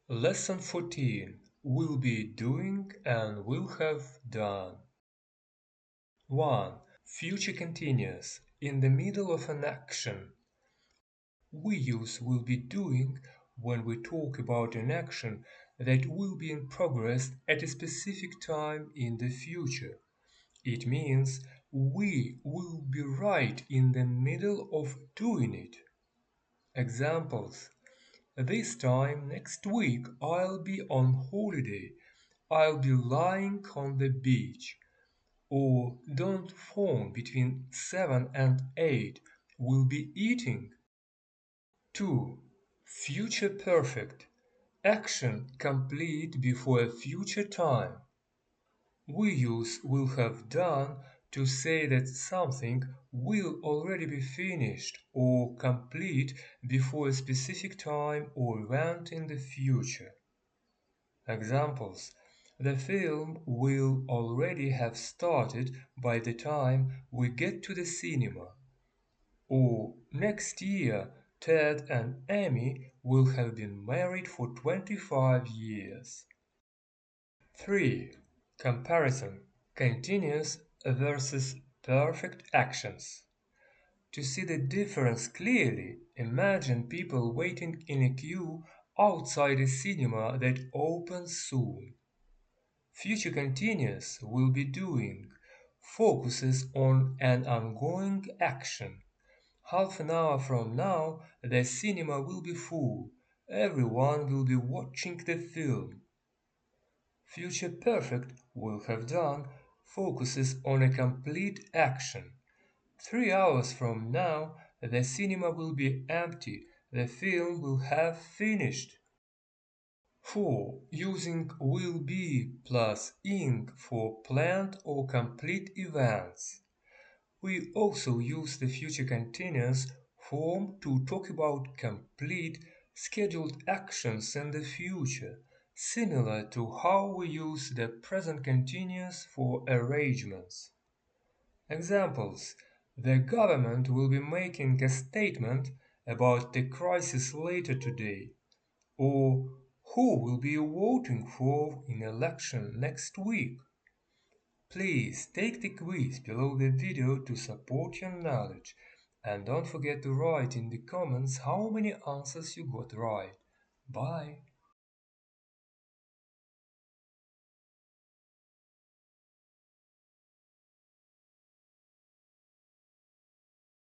Lesson 14. Will be doing and will have done. 1. Future continuous. In the middle of an action. We use will be doing when we talk about an action that will be in progress at a specific time in the future. It means we will be right in the middle of doing it. Examples. This time next week I'll be on holiday. I'll be lying on the beach. Or don't phone between 7 and 8. We'll be eating. 2. Future perfect. Action complete before a future time. We use will have done to say that something will already be finished or complete before a specific time or event in the future. Examples. The film will already have started by the time we get to the cinema. Or next year, Ted and Amy will have been married for 25 years. 3. Comparison. Continuous versus perfect actions. To see the difference clearly, imagine people waiting in a queue outside a cinema that opens soon. Future continuous will be doing focuses on an ongoing action. Half an hour from now, the cinema will be full. Everyone will be watching the film. Future perfect will have done focuses on a complete action. 3 hours from now, the cinema will be empty. The film will have finished. 4. Using will be plus ing for planned or complete events. We also use the future continuous form to talk about complete, scheduled actions in the future, similar to how we use the present continuous for arrangements. Examples. The government will be making a statement about the crisis later today, or who will be voting for in election next week. Please take the quiz below the video to support your knowledge, and don't forget to write in the comments how many answers you got right. Bye!